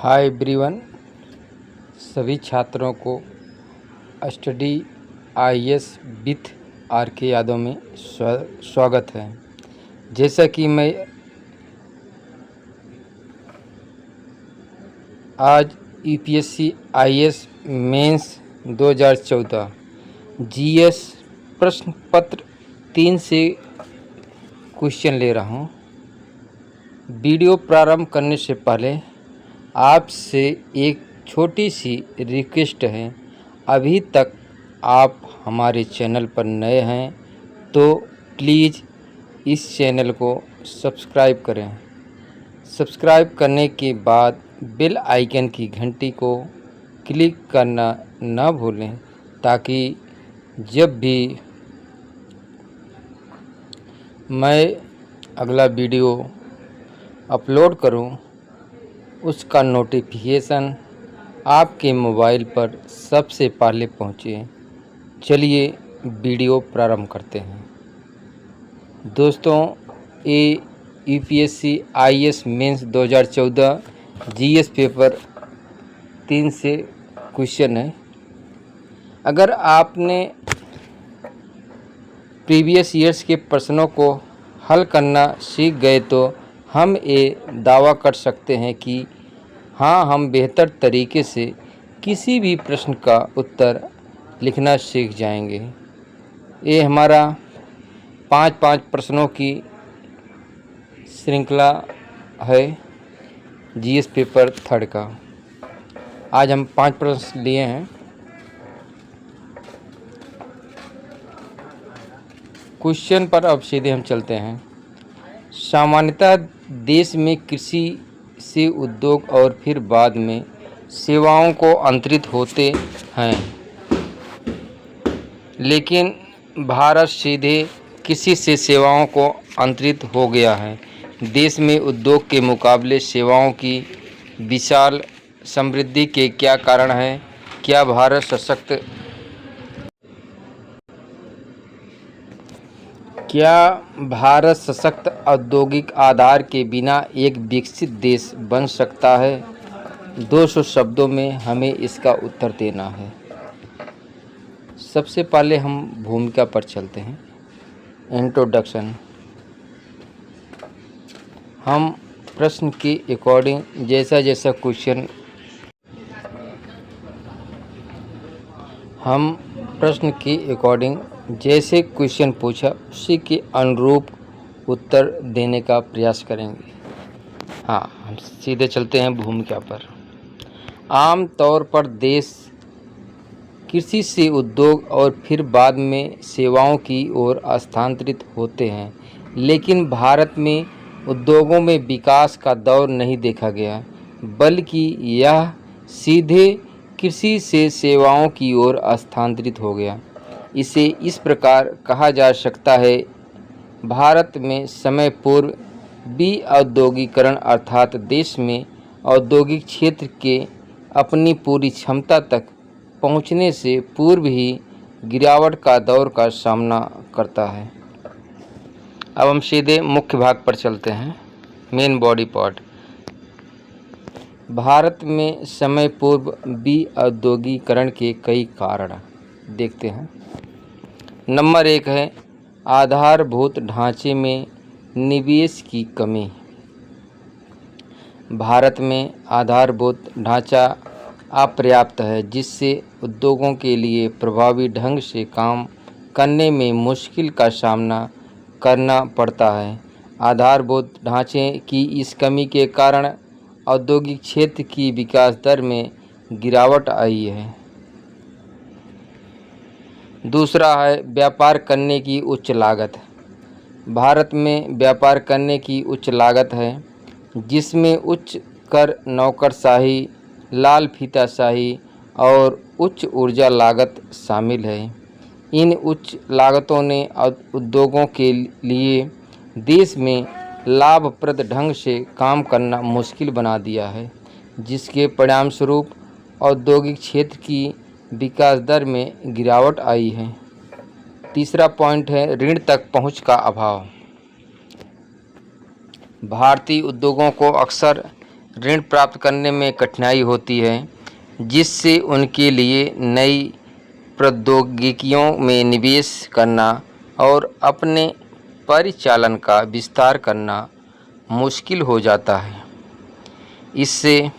Hi everyone, सभी छात्रों को स्टडी आईएएस विथ आर के यादव में स्वागत है। जैसा कि मैं आज यूपीएससी आईएएस मेंस 2014 जीएस प्रश्न पत्र 3 से क्वेश्चन ले रहा हूँ। वीडियो प्रारंभ करने से पहले आपसे एक छोटी सी रिक्वेस्ट है। अभी तक आप हमारे चैनल पर नए हैं तो प्लीज़ इस चैनल को सब्सक्राइब करें। सब्सक्राइब करने के बाद बेल आइकन की घंटी को क्लिक करना न भूलें ताकि जब भी मैं अगला वीडियो अपलोड करूं उसका नोटिफिकेशन आपके मोबाइल पर सबसे पहले पहुंचे। चलिए वीडियो प्रारंभ करते हैं। दोस्तों, ये UPSC IAS mains 2014 GS paper 3 से क्वेश्चन है। अगर आपने प्रीवियस ईयर्स के प्रश्नों को हल करना सीख गए तो हम ये दावा कर सकते हैं कि हाँ, हम बेहतर तरीके से किसी भी प्रश्न का उत्तर लिखना सीख जाएंगे। ये हमारा 5-5 प्रश्नों की श्रृंखला है जीएस पेपर 3 का। आज हम 5 प्रश्न लिए हैं। क्वेश्चन पर अब सीधे हम चलते हैं। सामान्यतः देश में कृषि से उद्योग और फिर बाद में सेवाओं को अंतरित होते हैं, लेकिन भारत सीधे कृषि से सेवाओं को अंतरित हो गया है। देश में उद्योग के मुकाबले सेवाओं की विशाल समृद्धि के क्या कारण है? क्या भारत सशक्त औद्योगिक आधार के बिना एक विकसित देश बन सकता है? 200 शब्दों में हमें इसका उत्तर देना है। सबसे पहले हम भूमिका पर चलते हैं। इंट्रोडक्शन। हम प्रश्न के अकॉर्डिंग जैसा क्वेश्चन जैसे क्वेश्चन पूछा उसी के अनुरूप उत्तर देने का प्रयास करेंगे। हाँ, हम सीधे चलते हैं भूमिका पर। आम तौर पर देश कृषि से उद्योग और फिर बाद में सेवाओं की ओर स्थानांतरित होते हैं, लेकिन भारत में उद्योगों में विकास का दौर नहीं देखा गया, बल्कि यह सीधे कृषि से सेवाओं की ओर स्थानांतरित हो गया। इसे इस प्रकार कहा जा सकता है, भारत में समय पूर्व विऔद्योगीकरण अर्थात देश में औद्योगिक क्षेत्र के अपनी पूरी क्षमता तक पहुंचने से पूर्व ही गिरावट का दौर का सामना करता है। अब हम सीधे मुख्य भाग पर चलते हैं, मेन बॉडी पार्ट। भारत में समय पूर्व विऔद्योगीकरण के कई कारण देखते हैं। नंबर 1 है आधारभूत ढांचे में निवेश की कमी। भारत में आधारभूत ढांचा अपर्याप्त है, जिससे उद्योगों के लिए प्रभावी ढंग से काम करने में मुश्किल का सामना करना पड़ता है। आधारभूत ढांचे की इस कमी के कारण औद्योगिक क्षेत्र की विकास दर में गिरावट आई है। दूसरा है व्यापार करने की उच्च लागत। भारत में व्यापार करने की उच्च लागत है, जिसमें उच्च कर, नौकरशाही, लाल फीताशाही और उच्च ऊर्जा लागत शामिल है। इन उच्च लागतों ने उद्योगों के लिए देश में लाभप्रद ढंग से काम करना मुश्किल बना दिया है, जिसके परिणामस्वरूप औद्योगिक क्षेत्र की विकास दर में गिरावट आई है। तीसरा पॉइंट है ऋण तक पहुंच का अभाव। भारतीय उद्योगों को अक्सर ऋण प्राप्त करने में कठिनाई होती है, जिससे उनके लिए नई प्रौद्योगिकियों में निवेश करना और अपने परिचालन का विस्तार करना मुश्किल हो जाता है। इससे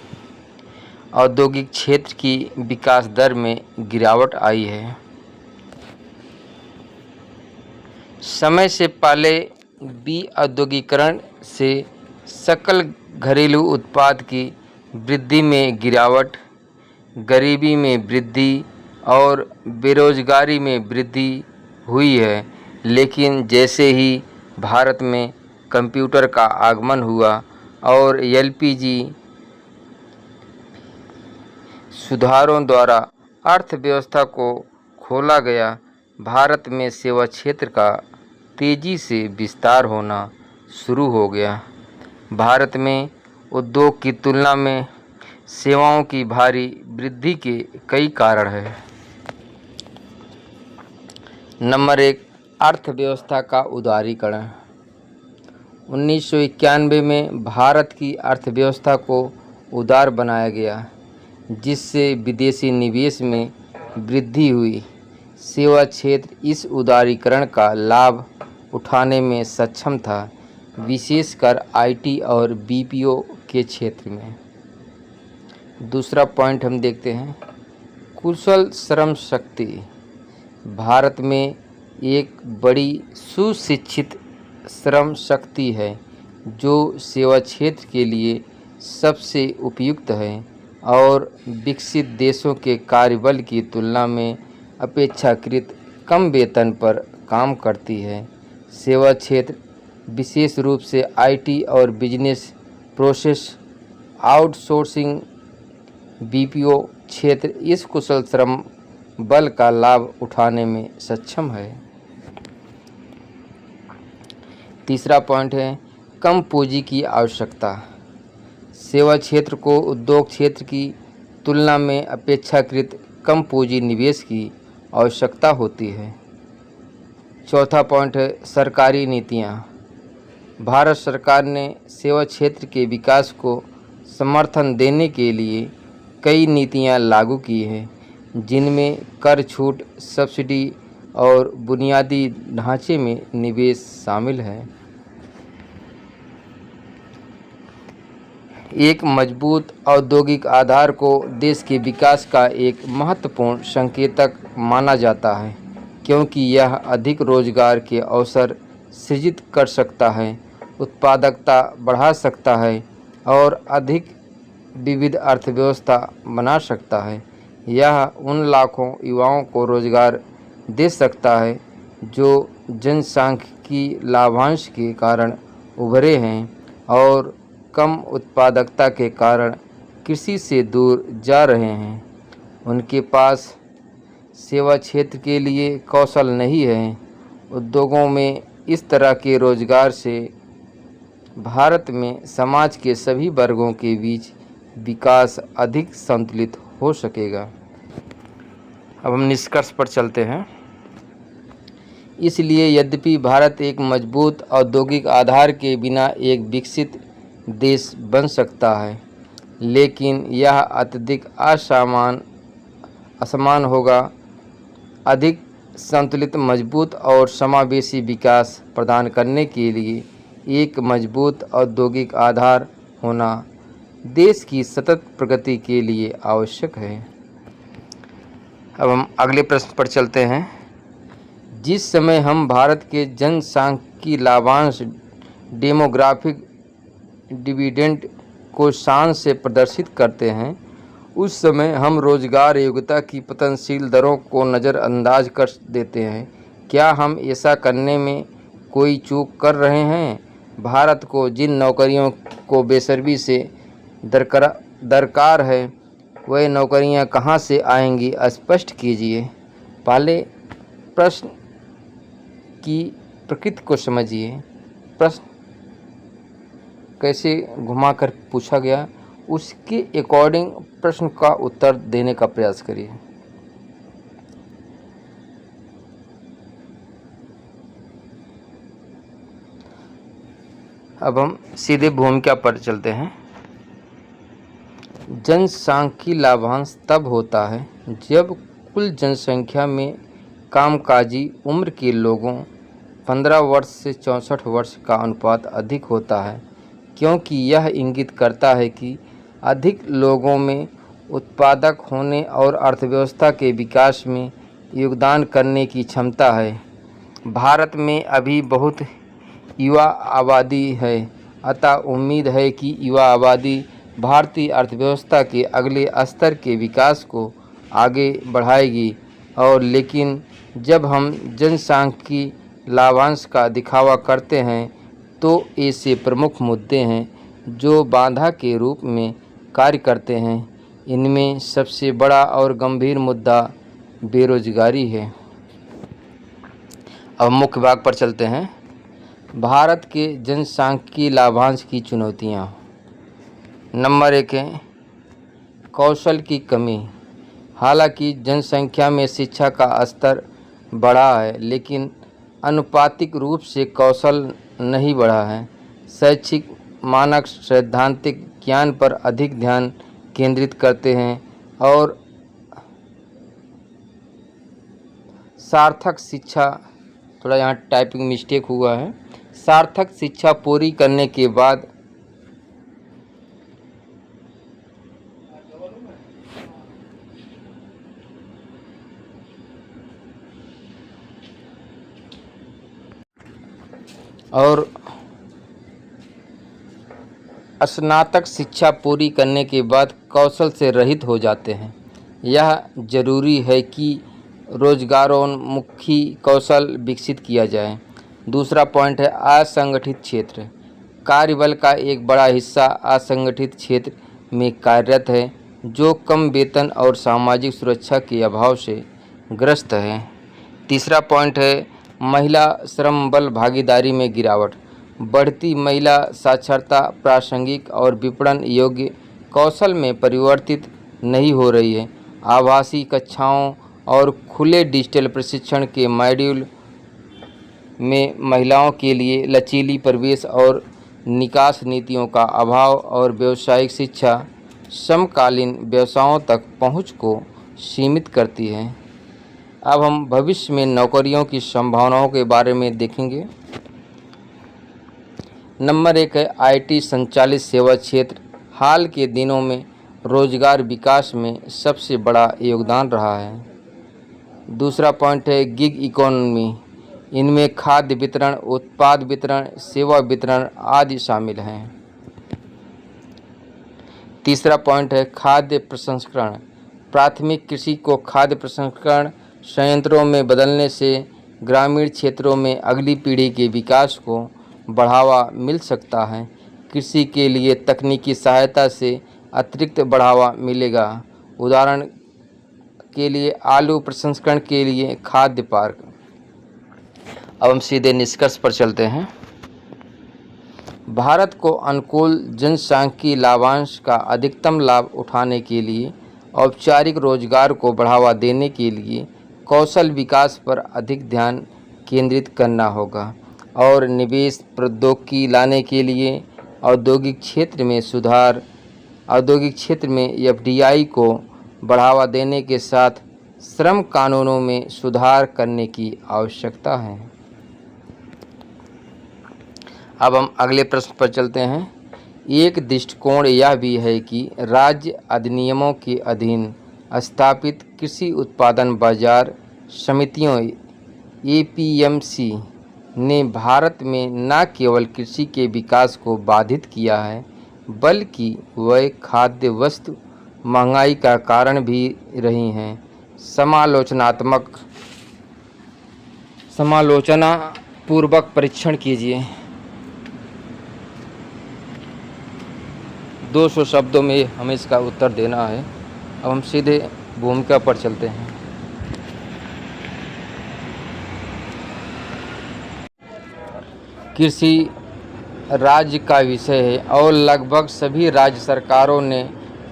औद्योगिक क्षेत्र की विकास दर में गिरावट आई है। समय से पहले विऔद्योगीकरण से सकल घरेलू उत्पाद की वृद्धि में गिरावट, गरीबी में वृद्धि और बेरोजगारी में वृद्धि हुई है। लेकिन जैसे ही भारत में कंप्यूटर का आगमन हुआ और एलपीजी सुधारों द्वारा अर्थव्यवस्था को खोला गया, भारत में सेवा क्षेत्र का तेजी से विस्तार होना शुरू हो गया। भारत में उद्योग की तुलना में सेवाओं की भारी वृद्धि के कई कारण हैं। नंबर 1, अर्थव्यवस्था का उदारीकरण। 1991 में भारत की अर्थव्यवस्था को उदार बनाया गया, जिससे विदेशी निवेश में वृद्धि हुई। सेवा क्षेत्र इस उदारीकरण का लाभ उठाने में सक्षम था, विशेषकर आईटी और बीपीओ के क्षेत्र में। दूसरा पॉइंट हम देखते हैं, कुशल श्रम शक्ति। भारत में एक बड़ी सुशिक्षित श्रम शक्ति है, जो सेवा क्षेत्र के लिए सबसे उपयुक्त है और विकसित देशों के कार्यबल की तुलना में अपेक्षाकृत कम वेतन पर काम करती है। सेवा क्षेत्र विशेष रूप से आईटी और बिजनेस प्रोसेस आउटसोर्सिंग बीपीओ क्षेत्र इस कुशल श्रम बल का लाभ उठाने में सक्षम है। तीसरा पॉइंट है, कम पूंजी की आवश्यकता। सेवा क्षेत्र को उद्योग क्षेत्र की तुलना में अपेक्षाकृत कम पूंजी निवेश की आवश्यकता होती है। चौथा पॉइंट है, सरकारी नीतियाँ। भारत सरकार ने सेवा क्षेत्र के विकास को समर्थन देने के लिए कई नीतियाँ लागू की हैं, जिनमें कर छूट, सब्सिडी और बुनियादी ढांचे में निवेश शामिल है। एक मजबूत औद्योगिक आधार को देश के विकास का एक महत्वपूर्ण संकेतक माना जाता है, क्योंकि यह अधिक रोजगार के अवसर सृजित कर सकता है, उत्पादकता बढ़ा सकता है और अधिक विविध अर्थव्यवस्था बना सकता है। यह उन लाखों युवाओं को रोजगार दे सकता है जो जनसांख्यिकी लाभांश के कारण उभरे हैं और कम उत्पादकता के कारण कृषि से दूर जा रहे हैं। उनके पास सेवा क्षेत्र के लिए कौशल नहीं है। उद्योगों में इस तरह के रोजगार से भारत में समाज के सभी वर्गों के बीच विकास अधिक संतुलित हो सकेगा। अब हम निष्कर्ष पर चलते हैं। इसलिए यद्यपि भारत एक मजबूत औद्योगिक आधार के बिना एक विकसित देश बन सकता है, लेकिन यह अत्यधिक असमान होगा। अधिक संतुलित, मजबूत और समावेशी विकास प्रदान करने के लिए एक मजबूत औद्योगिक आधार होना देश की सतत प्रगति के लिए आवश्यक है। अब हम अगले प्रश्न पर चलते हैं। जिस समय हम भारत के जनसांख्यिकी लाभांश डेमोग्राफिक डिविडेंड को शान से प्रदर्शित करते हैं, उस समय हम रोजगार योग्यता की पतनशील दरों को नज़रअंदाज कर देते हैं। क्या हम ऐसा करने में कोई चूक कर रहे हैं? भारत को जिन नौकरियों को बेसब्री से दरकार है, वह नौकरियां कहां से आएंगी, स्पष्ट कीजिए। पहले प्रश्न की प्रकृति को समझिए। प्रश्न कैसे घुमाकर पूछा गया, उसके अकॉर्डिंग प्रश्न का उत्तर देने का प्रयास करिए। अब हम सीधे भूमिका पर चलते हैं। जनसांख्यिकी लाभांश तब होता है जब कुल जनसंख्या में कामकाजी उम्र के लोगों 15 वर्ष से 64 वर्ष का अनुपात अधिक होता है, क्योंकि यह इंगित करता है कि अधिक लोगों में उत्पादक होने और अर्थव्यवस्था के विकास में योगदान करने की क्षमता है। भारत में अभी बहुत युवा आबादी है, अतः उम्मीद है कि युवा आबादी भारतीय अर्थव्यवस्था के अगले स्तर के विकास को आगे बढ़ाएगी। और लेकिन जब हम जनसांख्यिकी लाभांश का दिखावा करते हैं तो ऐसे प्रमुख मुद्दे हैं जो बाधा के रूप में कार्य करते हैं। इनमें सबसे बड़ा और गंभीर मुद्दा बेरोजगारी है। अब मुख्य भाग पर चलते हैं। भारत के जनसांख्यिकी लाभांश की चुनौतियाँ। नंबर 1 है कौशल की कमी। हालांकि जनसंख्या में शिक्षा का स्तर बढ़ा है, लेकिन आनुपातिक रूप से कौशल नहीं बढ़ा है। शैक्षिक मानक सैद्धांतिक ज्ञान पर अधिक ध्यान केंद्रित करते हैं और सार्थक शिक्षा, थोड़ा यहाँ टाइपिंग मिस्टेक हुआ है, सार्थक शिक्षा पूरी करने के बाद और स्नातक शिक्षा पूरी करने के बाद कौशल से रहित हो जाते हैं। यह जरूरी है कि रोजगारोन्मुखी कौशल विकसित किया जाए। दूसरा पॉइंट है असंगठित क्षेत्र। कार्यबल का एक बड़ा हिस्सा असंगठित क्षेत्र में कार्यरत है, जो कम वेतन और सामाजिक सुरक्षा के अभाव से ग्रस्त है। तीसरा पॉइंट है महिला श्रम बल भागीदारी में गिरावट। बढ़ती महिला साक्षरता प्रासंगिक और विपणन योग्य कौशल में परिवर्तित नहीं हो रही है। आभासी कक्षाओं और खुले डिजिटल प्रशिक्षण के मॉड्यूल में महिलाओं के लिए लचीली प्रवेश और निकास नीतियों का अभाव और व्यावसायिक शिक्षा समकालीन व्यवसायों तक पहुंच को सीमित करती है। अब हम भविष्य में नौकरियों की संभावनाओं के बारे में देखेंगे। नंबर 1 है आईटी संचालित सेवा क्षेत्र। हाल के दिनों में रोजगार विकास में सबसे बड़ा योगदान रहा है। दूसरा पॉइंट है गिग इकोनॉमी। इनमें खाद्य वितरण, उत्पाद वितरण, सेवा वितरण आदि शामिल हैं। तीसरा पॉइंट है खाद्य प्रसंस्करण। प्राथमिक कृषि को खाद्य प्रसंस्करण संयंत्रों में बदलने से ग्रामीण क्षेत्रों में अगली पीढ़ी के विकास को बढ़ावा मिल सकता है। कृषि के लिए तकनीकी सहायता से अतिरिक्त बढ़ावा मिलेगा। उदाहरण के लिए आलू प्रसंस्करण के लिए खाद्य पार्क। अब हम सीधे निष्कर्ष पर चलते हैं। भारत को अनुकूल जनसांख्यिकी लाभांश का अधिकतम लाभ उठाने के लिए औपचारिक रोजगार को बढ़ावा देने के लिए कौशल विकास पर अधिक ध्यान केंद्रित करना होगा और निवेश प्रौद्योगिकी लाने के लिए औद्योगिक क्षेत्र में एफडीआई को बढ़ावा देने के साथ श्रम कानूनों में सुधार करने की आवश्यकता है। अब हम अगले प्रश्न पर चलते हैं। एक दृष्टिकोण यह भी है कि राज्य अधिनियमों के अधीन स्थापित कृषि उत्पादन बाजार समितियों एपीएमसी ने भारत में न केवल कृषि के विकास को बाधित किया है, बल्कि वह खाद्य वस्तु महंगाई का कारण भी रही हैं। समालोचना पूर्वक परीक्षण कीजिए। 200 शब्दों में हमें इसका उत्तर देना है। अब हम सीधे भूमिका पर चलते हैं। कृषि राज्य का विषय है और लगभग सभी राज्य सरकारों ने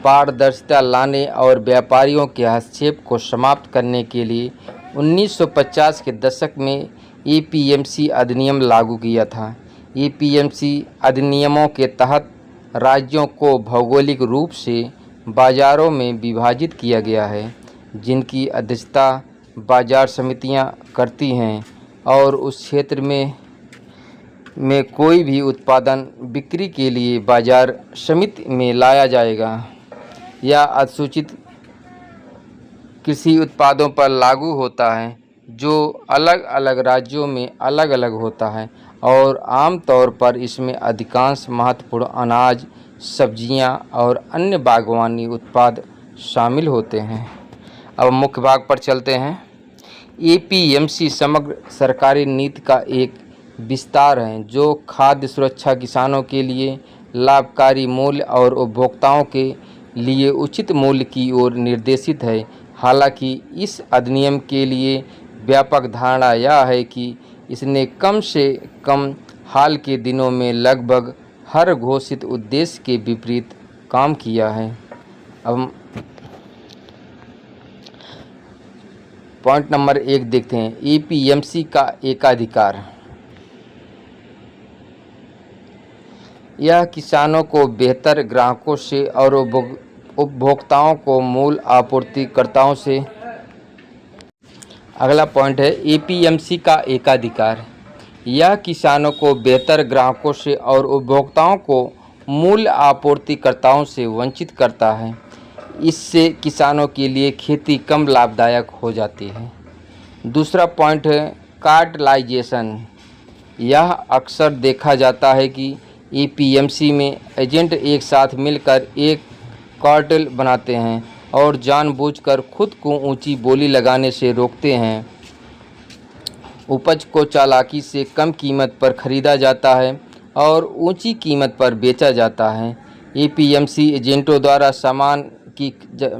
पारदर्शिता लाने और व्यापारियों के हस्तक्षेप को समाप्त करने के लिए 1950 के दशक में एपीएमसी अधिनियम लागू किया था। एपीएमसी अधिनियमों के तहत राज्यों को भौगोलिक रूप से बाज़ारों में विभाजित किया गया है, जिनकी अध्यक्षता बाज़ार समितियां करती हैं, और उस क्षेत्र में कोई भी उत्पादन बिक्री के लिए बाज़ार समिति में लाया जाएगा या असूचित कृषि उत्पादों पर लागू होता है, जो अलग अलग राज्यों में अलग अलग होता है, और आमतौर पर इसमें अधिकांश महत्वपूर्ण अनाज, सब्जियां और अन्य बागवानी उत्पाद शामिल होते हैं। अब मुख्य भाग पर चलते हैं। एपीएमसी समग्र सरकारी नीति का एक विस्तार है जो खाद्य सुरक्षा, किसानों के लिए लाभकारी मूल्य और उपभोक्ताओं के लिए उचित मूल्य की ओर निर्देशित है। हालांकि इस अधिनियम के लिए व्यापक धारणा यह है कि इसने कम से कम हाल के दिनों में लगभग हर घोषित उद्देश्य के विपरीत काम किया है। अब हम पॉइंट नंबर 1 देखते हैं। एपीएमसी का एकाधिकार। यह किसानों को बेहतर ग्राहकों से और उपभोक्ताओं को मूल आपूर्तिकर्ताओं से। अगला पॉइंट है एपीएमसी का एकाधिकार। यह किसानों को बेहतर ग्राहकों से और उपभोक्ताओं को मूल आपूर्तिकर्ताओं से वंचित करता है। इससे किसानों के लिए खेती कम लाभदायक हो जाती है। दूसरा पॉइंट है कार्टेलाइजेशन। यह अक्सर देखा जाता है कि एपीएमसी में एजेंट एक साथ मिलकर एक कार्टेल बनाते हैं और जानबूझकर खुद को ऊंची बोली लगाने से रोकते हैं। उपज को चालाकी से कम कीमत पर खरीदा जाता है और ऊंची कीमत पर बेचा जाता है। एपीएमसी एजेंटों द्वारा सामान की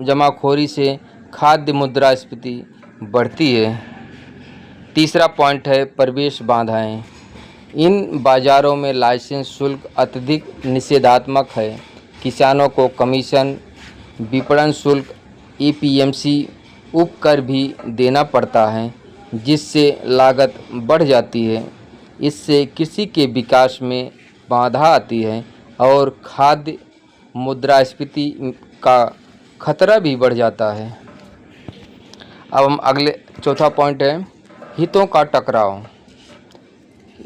जमाखोरी से खाद्य मुद्रास्फीति बढ़ती है। तीसरा पॉइंट है प्रवेश बाधाएं। इन बाज़ारों में लाइसेंस शुल्क अत्यधिक निषेधात्मक है। किसानों को कमीशन, विपणन शुल्क, एपीएमसी उपकर भी देना पड़ता है, जिससे लागत बढ़ जाती है। इससे कृषि के विकास में बाधा आती है और खाद्य मुद्रास्फीति का खतरा भी बढ़ जाता है। अब हम अगले चौथा पॉइंट है हितों का टकराव।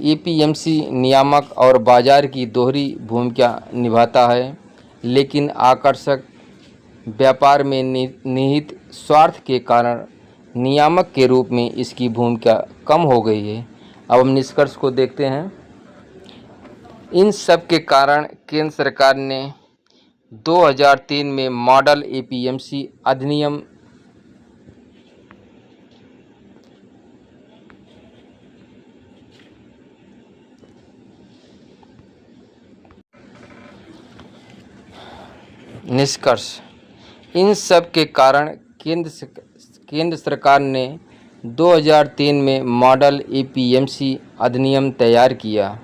एपीएमसी नियामक और बाजार की दोहरी भूमिका निभाता है, लेकिन आकर्षक व्यापार में निहित स्वार्थ के कारण नियामक के रूप में इसकी भूमिका कम हो गई है। अब हम निष्कर्ष को देखते हैं। इन सब के कारण केंद्र सरकार ने 2003 में मॉडल एपीएमसी अधिनियम निष्कर्ष। इन सब के कारण केंद्र सरकार ने 2003 में मॉडल एपीएमसी अधिनियम तैयार किया।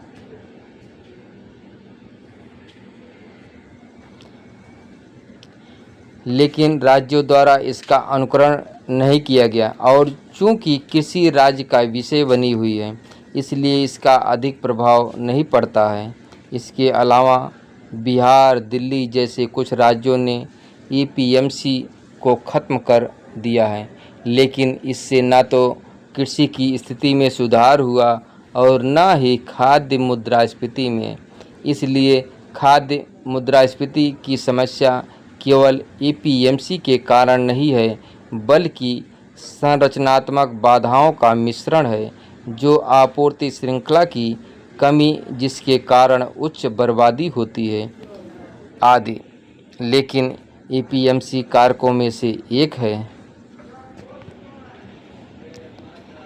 लेकिन राज्यों द्वारा इसका अनुकरण नहीं किया गया, और चूंकि कृषि राज्य का विषय बनी हुई है, इसलिए इसका अधिक प्रभाव नहीं पड़ता है। इसके अलावा बिहार, दिल्ली जैसे कुछ राज्यों ने एपीएमसी को ख़त्म कर दिया है, लेकिन इससे न तो कृषि की स्थिति में सुधार हुआ और न ही खाद्य मुद्रास्फीति में। इसलिए खाद्य मुद्रास्फीति की समस्या केवल एपीएमसी के कारण नहीं है, बल्कि संरचनात्मक बाधाओं का मिश्रण है, जो आपूर्ति श्रृंखला की कमी, जिसके कारण उच्च बर्बादी होती है, आदि। लेकिन एपीएमसी कारकों में से एक है।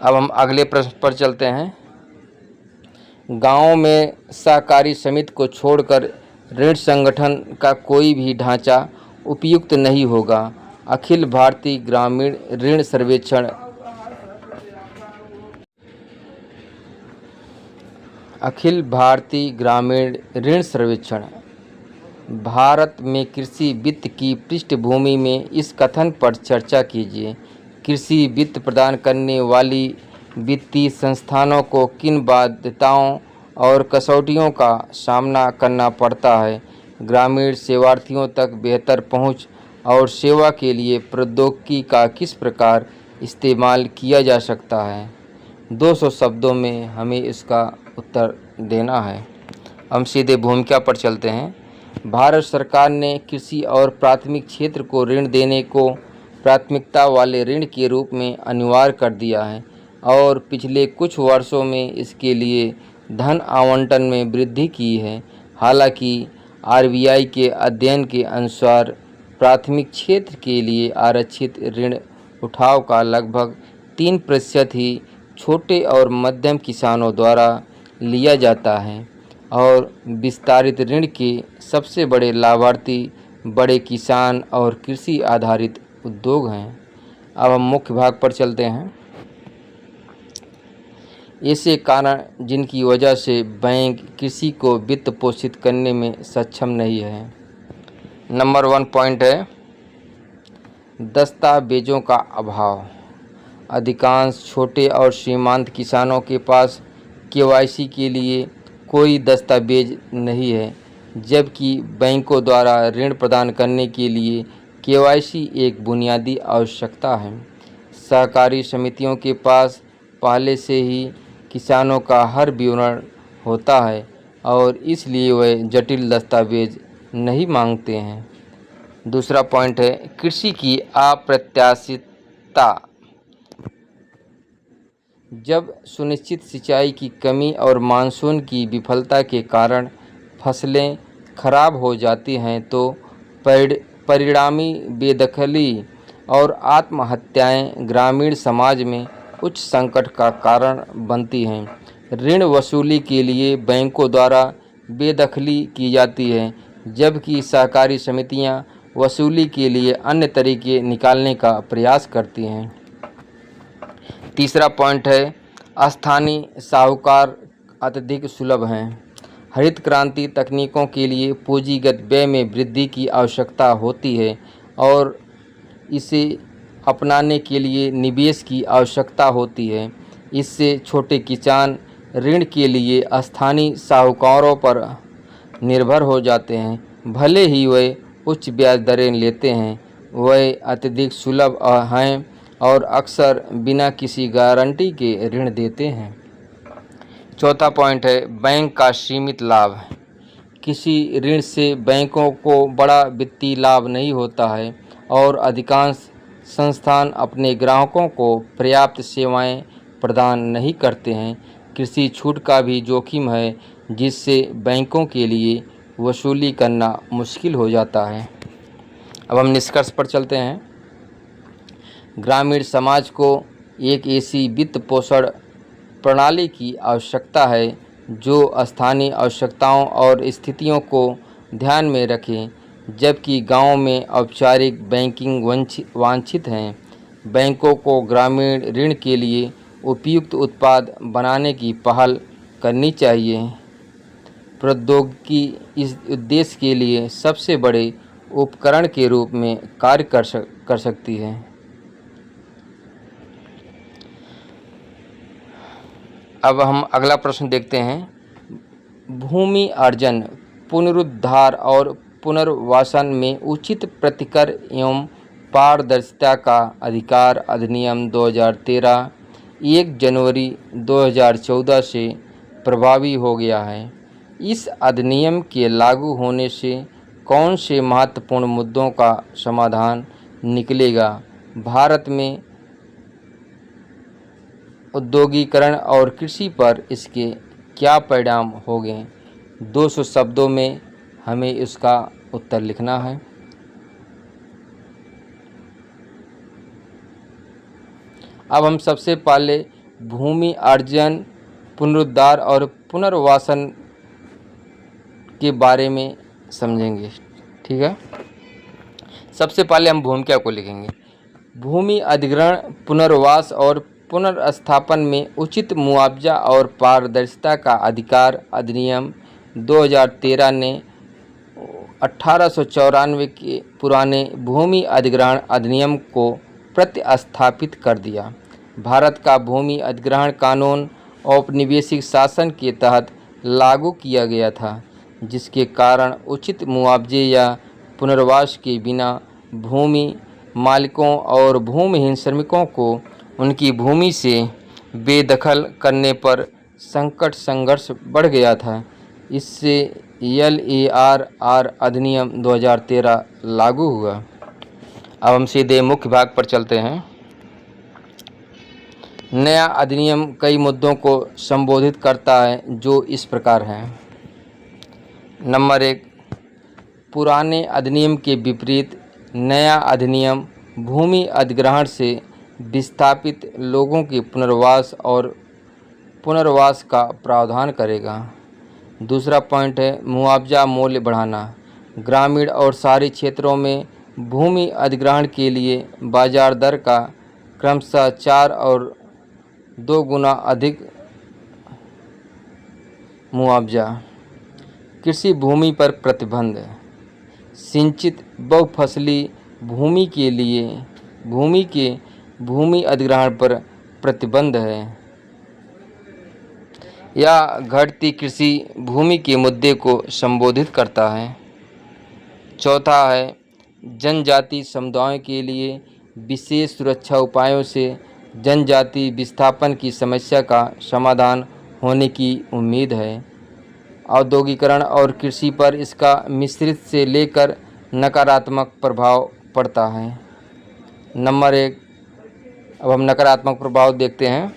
अब हम अगले प्रश्न पर चलते हैं। गांव में सहकारी समिति को छोड़कर ऋण संगठन का कोई भी ढांचा उपयुक्त नहीं होगा। अखिल भारतीय ग्रामीण ऋण सर्वेक्षण भारत में कृषि वित्त की पृष्ठभूमि में इस कथन पर चर्चा कीजिए। कृषि वित्त प्रदान करने वाली वित्तीय संस्थानों को किन बाध्यताओं और कसौटियों का सामना करना पड़ता है? ग्रामीण सेवार्थियों तक बेहतर पहुंच, और सेवा के लिए प्रौद्योगिकी का किस प्रकार इस्तेमाल किया जा सकता है। 200 शब्दों में हमें इसका उत्तर देना है। हम सीधे भूमिका पर चलते हैं। भारत सरकार ने कृषि और प्राथमिक क्षेत्र को ऋण देने को प्राथमिकता वाले ऋण के रूप में अनिवार्य कर दिया है और पिछले कुछ वर्षों में इसके लिए धन आवंटन में वृद्धि की है। हालांकि आरबीआई के अध्ययन के अनुसार प्राथमिक क्षेत्र के लिए आरक्षित ऋण उठाव का लगभग 3% ही छोटे और मध्यम किसानों द्वारा लिया जाता है और विस्तारित ऋण के सबसे बड़े लाभार्थी बड़े किसान और कृषि आधारित उद्योग हैं। अब हम मुख्य भाग पर चलते हैं। ऐसे कारण जिनकी वजह से बैंक कृषि को वित्त पोषित करने में सक्षम नहीं है। नंबर 1 पॉइंट है दस्तावेजों का अभाव। अधिकांश छोटे और सीमांत किसानों के पास केवाईसी के लिए कोई दस्तावेज नहीं है, जबकि बैंकों द्वारा ऋण प्रदान करने के लिए केवाईसी एक बुनियादी आवश्यकता है। सहकारी समितियों के पास पहले से ही किसानों का हर विवरण होता है और इसलिए वे जटिल दस्तावेज नहीं मांगते हैं। दूसरा पॉइंट है कृषि की अप्रत्याशितता। जब सुनिश्चित सिंचाई की कमी और मानसून की विफलता के कारण फसलें खराब हो जाती हैं तो परिणामी बेदखली और आत्महत्याएं ग्रामीण समाज में उच्च संकट का कारण बनती हैं। ऋण वसूली के लिए बैंकों द्वारा बेदखली की जाती है, जबकि सहकारी समितियां वसूली के लिए अन्य तरीके निकालने का प्रयास करती हैं। तीसरा पॉइंट है स्थानीय साहूकार अत्यधिक सुलभ हैं। हरित क्रांति तकनीकों के लिए पूंजीगत व्यय में वृद्धि की आवश्यकता होती है और इसे अपनाने के लिए निवेश की आवश्यकता होती है। इससे छोटे किसान ऋण के लिए स्थानीय साहूकारों पर निर्भर हो जाते हैं। भले ही वे उच्च ब्याज दरें लेते हैं, वे अत्यधिक सुलभ हैं और अक्सर बिना किसी गारंटी के ऋण देते हैं। चौथा पॉइंट है बैंक का सीमित लाभ। किसी ऋण से बैंकों को बड़ा वित्तीय लाभ नहीं होता है और अधिकांश संस्थान अपने ग्राहकों को पर्याप्त सेवाएं प्रदान नहीं करते हैं। कृषि छूट का भी जोखिम है, जिससे बैंकों के लिए वसूली करना मुश्किल हो जाता है। अब हम निष्कर्ष पर चलते हैं। ग्रामीण समाज को एक ऐसी वित्त पोषण प्रणाली की आवश्यकता है जो स्थानीय आवश्यकताओं और स्थितियों को ध्यान में रखें, जबकि गांव में औपचारिक बैंकिंग वांछित हैं। बैंकों को ग्रामीण ऋण के लिए उपयुक्त उत्पाद बनाने की पहल करनी चाहिए। प्रौद्योगिकी इस उद्देश्य के लिए सबसे बड़े उपकरण के रूप में कार्य कर सकती है। अब हम अगला प्रश्न देखते हैं। भूमि अर्जन, पुनरुद्धार और पुनर्वासन में उचित प्रतिकर एवं पारदर्शिता का अधिकार अधिनियम 2013 1 जनवरी 2014 से प्रभावी हो गया है। इस अधिनियम के लागू होने से कौन से महत्वपूर्ण मुद्दों का समाधान निकलेगा? भारत में औद्योगिकरण और कृषि पर इसके क्या परिणाम होंगे? 200 शब्दों में हमें इसका उत्तर लिखना है। अब हम सबसे पहले भूमि अर्जन, पुनरुद्धार और पुनर्वासन के बारे में समझेंगे। ठीक है, सबसे पहले हम भूमिका को लिखेंगे। भूमि अधिग्रहण, पुनर्वास और पुनर्स्थापन में उचित मुआवजा और पारदर्शिता का अधिकार अधिनियम 2013 ने 1894 के पुराने भूमि अधिग्रहण अधिनियम को प्रतिस्थापित कर दिया। भारत का भूमि अधिग्रहण कानून औपनिवेशिक शासन के तहत लागू किया गया था, जिसके कारण उचित मुआवजे या पुनर्वास के बिना भूमि मालिकों और भूमिहीन श्रमिकों को उनकी भूमि से बेदखल करने पर संकट संघर्ष बढ़ गया था। इससे LARR अधिनियम 2013 लागू हुआ। अब हम सीधे मुख्य भाग पर चलते हैं। नया अधिनियम कई मुद्दों को संबोधित करता है जो इस प्रकार हैं। नंबर 1, पुराने अधिनियम के विपरीत नया अधिनियम भूमि अधिग्रहण से विस्थापित लोगों के पुनर्वास का प्रावधान करेगा। दूसरा पॉइंट है मुआवजा मूल्य बढ़ाना। ग्रामीण और शहरी क्षेत्रों में भूमि अधिग्रहण के लिए बाजार दर का क्रमशः 4 और 2 गुना अधिक मुआवजा। कृषि भूमि पर प्रतिबंध। सिंचित बहुफसली भूमि के लिए भूमि अधिग्रहण पर प्रतिबंध है। यह घटती कृषि भूमि के मुद्दे को संबोधित करता है। चौथा है जनजाति समुदायों के लिए विशेष सुरक्षा उपायों से जनजाति विस्थापन की समस्या का समाधान होने की उम्मीद है। औद्योगिकरण और कृषि पर इसका मिश्रित से लेकर नकारात्मक प्रभाव पड़ता है। नंबर 1, अब हम नकारात्मक प्रभाव देखते हैं।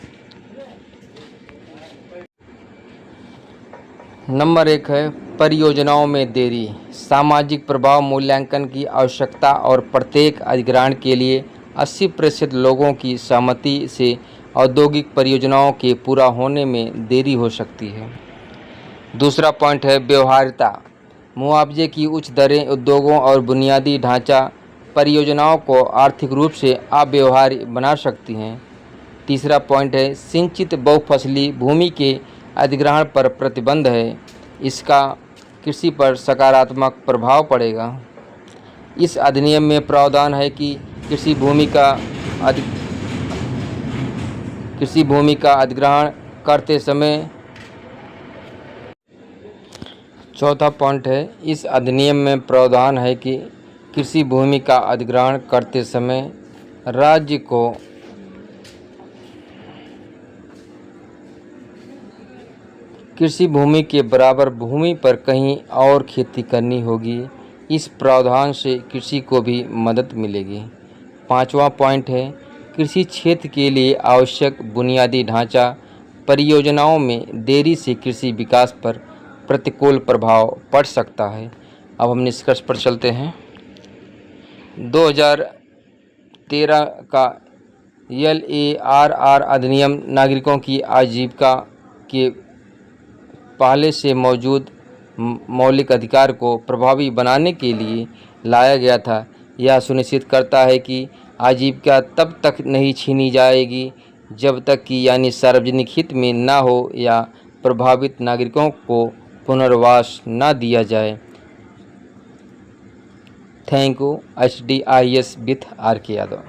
नंबर 1 है परियोजनाओं में देरी। सामाजिक प्रभाव मूल्यांकन की आवश्यकता और प्रत्येक अधिग्रहण के लिए 80% लोगों की सहमति से औद्योगिक परियोजनाओं के पूरा होने में देरी हो सकती है। दूसरा पॉइंट है व्यवहार्यता। मुआवजे की उच्च दरें उद्योगों और बुनियादी ढांचा परियोजनाओं को आर्थिक रूप से अव्यवहार्य बना सकती हैं। तीसरा पॉइंट है सिंचित बहुफसली भूमि के अधिग्रहण पर प्रतिबंध है। इसका कृषि पर सकारात्मक प्रभाव पड़ेगा। इस अधिनियम में प्रावधान है कि कृषि भूमि का अधिग्रहण करते समय चौथा पॉइंट है इस अधिनियम में प्रावधान है कि कृषि भूमि का अधिग्रहण करते समय राज्य को कृषि भूमि के बराबर भूमि पर कहीं और खेती करनी होगी। इस प्रावधान से कृषि को भी मदद मिलेगी। पांचवा पॉइंट है कृषि क्षेत्र के लिए आवश्यक बुनियादी ढांचा परियोजनाओं में देरी से कृषि विकास पर प्रतिकूल प्रभाव पड़ सकता है। अब हम निष्कर्ष पर चलते हैं। 2013 का LARR अधिनियम नागरिकों की आजीविका के पहले से मौजूद मौलिक अधिकार को प्रभावी बनाने के लिए लाया गया था। यह सुनिश्चित करता है कि आजीविका तब तक नहीं छीनी जाएगी जब तक कि यानी सार्वजनिक हित में न हो या प्रभावित नागरिकों को पुनर्वास न दिया जाए। Thank you. HDIS with RK Yadav.